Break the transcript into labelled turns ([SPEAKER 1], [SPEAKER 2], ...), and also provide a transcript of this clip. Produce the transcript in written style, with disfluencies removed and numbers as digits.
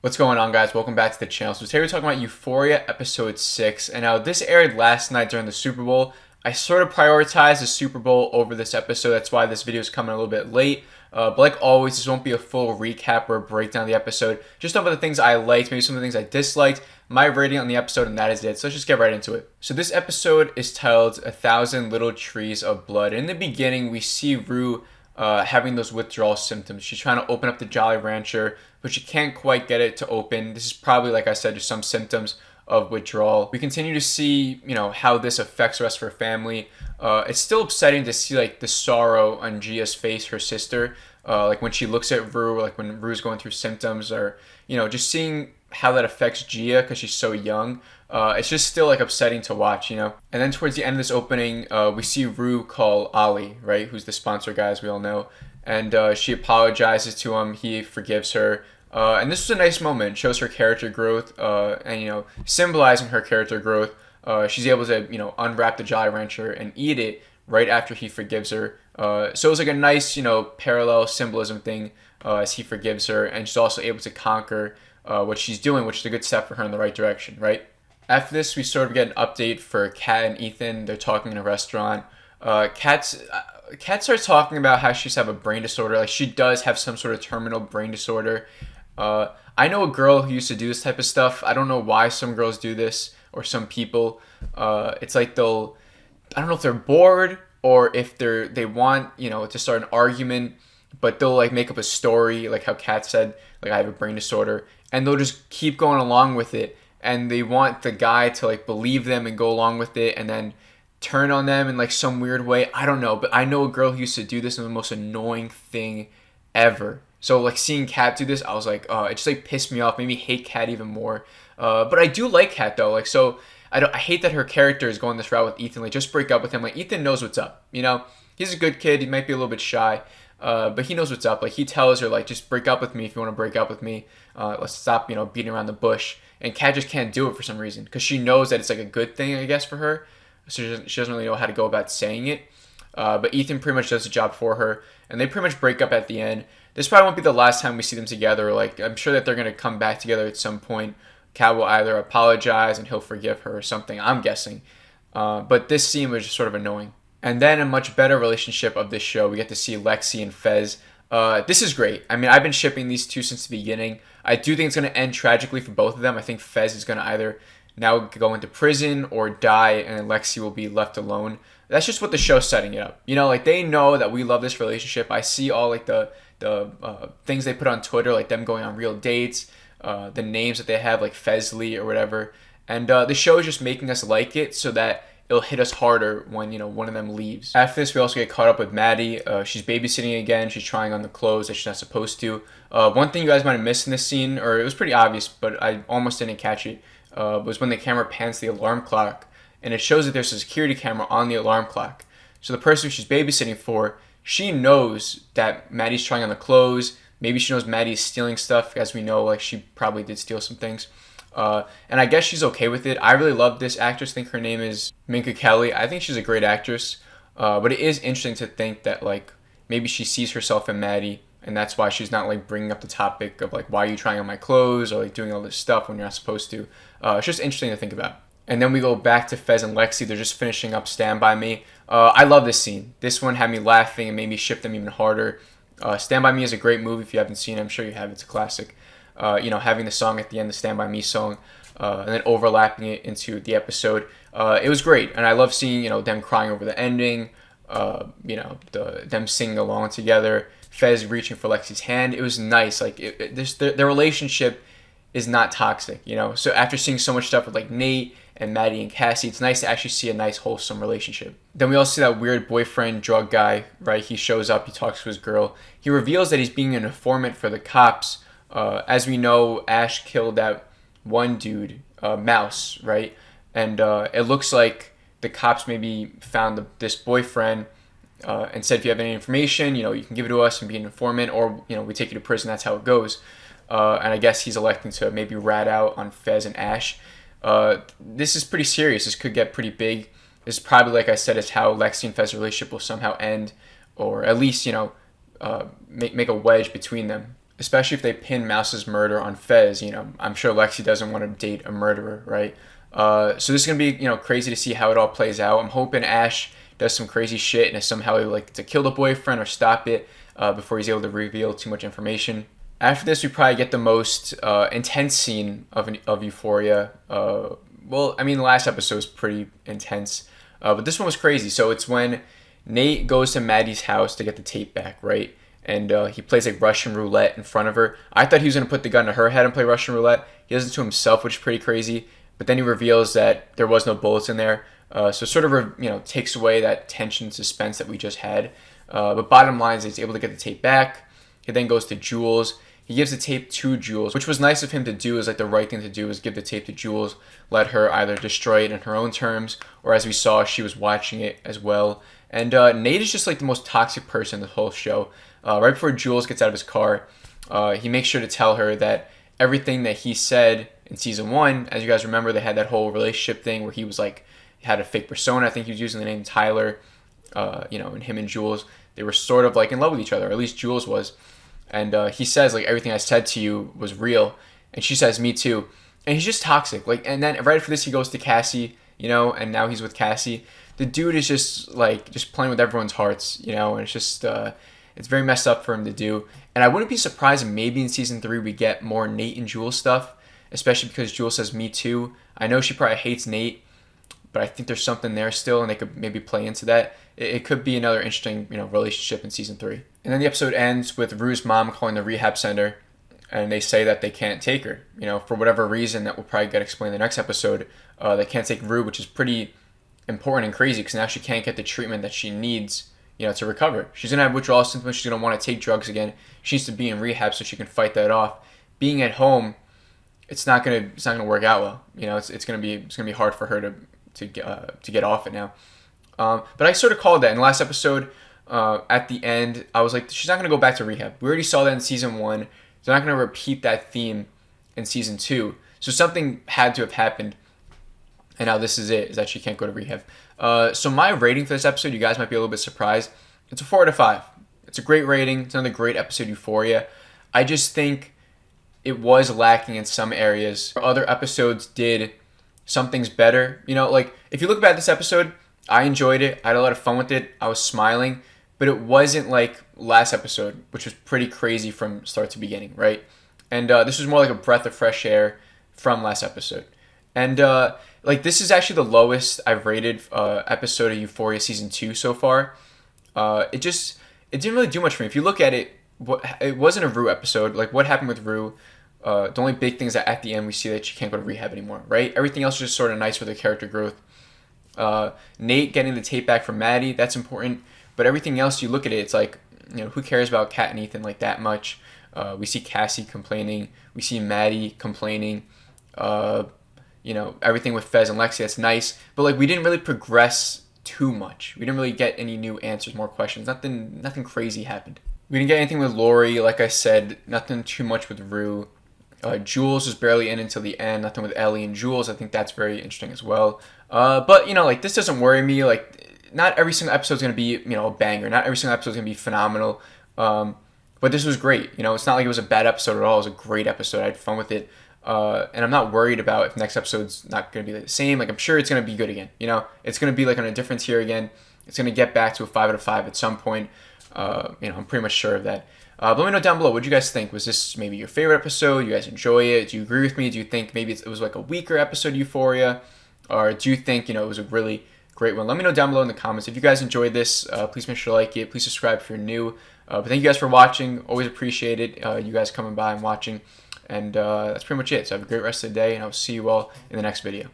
[SPEAKER 1] What's going on, guys? Welcome back to the channel. So today we're talking about Euphoria episode 6. And now this aired last night during the Super Bowl. I sort of prioritized the Super Bowl over this episode. That's why this video is coming a little bit late. But like always, this won't be a full recap or breakdown of the episode. Just some of the things I liked, maybe some of the things I disliked, my rating on the episode, and that is it. So let's just get right into it. So this episode is titled 1,000 Little Trees of Blood. In the beginning, we see Rue having those withdrawal symptoms. She's trying to open up the Jolly Rancher, but she can't quite get it to open. This is probably, like I said, just some symptoms of withdrawal. We continue to see, how this affects the rest of her family. It's still upsetting to see like the sorrow on Gia's face, her sister. Like when she looks at Rue, like when Rue's going through symptoms, or just seeing how that affects Gia because she's so young. It's just still like upsetting to watch, And then towards the end of this opening, we see Rue call Ali, right, who's the sponsor guy, as we all know, and she apologizes to him. He forgives her. And this was a nice moment. It shows her character growth, and symbolizing her character growth. She's able to unwrap the Jolly Rancher and eat it right after he forgives her. So it was like a nice parallel symbolism thing as he forgives her, and she's also able to conquer what she's doing, which is a good step for her in the right direction, right? After this, we sort of get an update for Kat and Ethan. They're talking in a restaurant. Kat starts talking about how she's have a brain disorder. Like she does have some sort of terminal brain disorder. I know a girl who used to do this type of stuff. I don't know why some girls do this, or some people. It's like I don't know if they're bored or if they want, to start an argument, but they'll like make up a story, like how Kat said, like I have a brain disorder, and they'll just keep going along with it, and they want the guy to like believe them and go along with it, and then turn on them in like some weird way. I don't know, but I know a girl who used to do this, and the most annoying thing ever. So like seeing Kat do this, I was like, oh, it just like pissed me off, made me hate Kat even more. But I do like Kat though, like so. I hate that her character is going this route with Ethan. Like just break up with him. Like Ethan knows what's up. He's a good kid. He might be a little bit shy, but he knows what's up. Like he tells her like just break up with me if you want to break up with me. Let's stop beating around the bush. And Kat just can't do it for some reason because she knows that it's like a good thing, I guess, for her. So she doesn't really know how to go about saying it. But Ethan pretty much does the job for her, and they pretty much break up at the end. This probably won't be the last time we see them together. Like I'm sure that they're gonna come back together at some point. Kat will either apologize and he'll forgive her or something, I'm guessing. But this scene was just sort of annoying. And then a much better relationship of this show, we get to see Lexi and Fez. This is great. I mean, I've been shipping these two since the beginning. I do think it's going to end tragically for both of them. I think Fez is going to either now go into prison or die, and Lexi will be left alone. That's just what the show's setting it up. Like they know that we love this relationship. I see all like the things they put on Twitter, like them going on real dates, the names that they have, like Fezley or whatever. And the show is just making us like it so that it'll hit us harder when, one of them leaves. After this, we also get caught up with Maddie. She's babysitting again. She's trying on the clothes that she's not supposed to. One thing you guys might have missed in this scene, or it was pretty obvious, but I almost didn't catch it, was when the camera pans the alarm clock, and it shows that there's a security camera on the alarm clock. So the person she's babysitting for, she knows that Maddie's trying on the clothes. Maybe she knows Maddie's stealing stuff. As we know, like she probably did steal some things. And I guess she's okay with it. I really love this actress. I think her name is Minka Kelly. I think she's a great actress. But it is interesting to think that like maybe she sees herself in Maddie, and that's why she's not like bringing up the topic of like, why are you trying on my clothes, or like doing all this stuff when you're not supposed to. It's just interesting to think about. And then we go back to Fez and Lexi. They're just finishing up Stand By Me. I love this scene. This one had me laughing and made me ship them even harder. Stand By Me is a great movie. If you haven't seen it, I'm sure you have. It's a classic. Having the song at the end, the Stand By Me song, and then overlapping it into the episode. It was great. And I love seeing, them crying over the ending, them singing along together, Fez reaching for Lexi's hand. It was nice. Like, their relationship is not toxic, So after seeing so much stuff with, like, Nate and Maddie and Cassie, it's nice to actually see a nice, wholesome relationship. Then we also see that weird boyfriend drug guy, right? He shows up, he talks to his girl. He reveals that he's being an informant for the cops. As we know, Ash killed that one dude, Mouse, right? And it looks like the cops maybe found this boyfriend and said, if you have any information, you can give it to us and be an informant, or, we take you to prison. That's how it goes. And I guess he's electing to maybe rat out on Fez and Ash. This is pretty serious. This could get pretty big. This is probably, like I said, is how Lexi and Fez's relationship will somehow end, or at least, make a wedge between them. especially if they pin Mouse's murder on Fez. You know, I'm sure Lexi doesn't want to date a murderer, right? So this is gonna be, you know, crazy to see how it all plays out. I'm hoping Ash does some crazy shit and is somehow able, like, to kill the boyfriend or stop it before he's able to reveal too much information. After this, we probably get the most intense scene of Euphoria. Well, I mean, the last episode was pretty intense, but this one was crazy. So it's when Nate goes to Maddie's house to get the tape back, right? And he plays like Russian roulette in front of her. I thought he was going to put the gun to her head and play Russian roulette. He does it to himself, which is pretty crazy. But then he reveals that there was no bullets in there. So sort of, you know, takes away that tension, suspense that we just had. But bottom line is he's able to get the tape back. He then goes to Jules. He gives the tape to Jules, which was nice of him to do. Is like the right thing to do, is give the tape to Jules, let her either destroy it in her own terms, or as we saw, she was watching it as well. And Nate is just like the most toxic person in the whole show. Right before Jules gets out of his car, he makes sure to tell her that everything that he said in season 1, as you guys remember, they had that whole relationship thing where he was like, had a fake persona. I think he was using the name Tyler, you know, and him and Jules, they were sort of like in love with each other, or at least Jules was. And he says, like, everything I said to you was real. And she says, me too. And he's just toxic. Like, and then right after this, he goes to Cassie, you know, and now he's with Cassie. The dude is just, like, just playing with everyone's hearts, you know, and it's just, it's very messed up for him to do. And I wouldn't be surprised if maybe in season 3 we get more Nate and Jules stuff, especially because Jules says, me too. I know she probably hates Nate, but I think there's something there still, and they could maybe play into that. It could be another interesting, you know, relationship in season 3. And then the episode ends with Rue's mom calling the rehab center, and they say that they can't take her, you know, for whatever reason that will probably get explained in the next episode. They can't take Rue, which is pretty important and crazy because now she can't get the treatment that she needs, you know, to recover. She's gonna have withdrawal symptoms. She's gonna want to take drugs again. She needs to be in rehab so she can fight that off. Being at home, it's not gonna work out well. You know, it's gonna be hard for her to get off it now. But I sort of called that in the last episode. At the end, I was like, she's not going to go back to rehab. We already saw that in season 1. They're not going to repeat that theme in season 2. So something had to have happened. And now this is it, is that she can't go to rehab. So my rating for this episode, you guys might be a little bit surprised. It's a 4 out of 5. It's a great rating. It's another great episode, Euphoria. I just think it was lacking in some areas. Other episodes did some things better. You know, like, if you look back at this episode, I enjoyed it. I had a lot of fun with it. I was smiling. But it wasn't like last episode, which was pretty crazy from start to beginning, right? And this was more like a breath of fresh air from last episode. And like, this is actually the lowest I've rated episode of Euphoria season 2 so far. It didn't really do much for me. If you look at it, it wasn't a Rue episode. Like, what happened with Rue? The only big thing is that at the end we see that she can't go to rehab anymore, right? Everything else is just sort of nice with her character growth. Nate getting the tape back from Maddie, that's important. But everything else, you look at it, it's like, you know, who cares about Kat and Ethan like that much? We see Cassie complaining. We see Maddie complaining. You know, everything with Fez and Lexi, that's nice. But, like, we didn't really progress too much. We didn't really get any new answers, more questions. Nothing crazy happened. We didn't get anything with Lori, like I said. Nothing too much with Rue. Jules was barely in until the end. Nothing with Ellie and Jules. I think that's very interesting as well. But, you know, like, this doesn't worry me. Like, not every single episode is going to be, you know, a banger. Not every single episode is going to be phenomenal. But this was great. You know, it's not like it was a bad episode at all. It was a great episode. I had fun with it. And I'm not worried about if next episode's not going to be the same. Like, I'm sure it's going to be good again. You know, it's going to be like on a different tier again. It's going to get back to a 5 out of 5 at some point. You know, I'm pretty much sure of that. But let me know down below, what do you guys think? Was this maybe your favorite episode? You guys enjoy it? Do you agree with me? Do you think maybe it was like a weaker episode, Euphoria? Or do you think, you know, it was a really great one? Let me know down below in the comments. If you guys enjoyed this, please make sure to like it. Please subscribe if you're new. But thank you guys for watching. Always appreciate it. You guys coming by and watching. And that's pretty much it. So have a great rest of the day, and I'll see you all in the next video.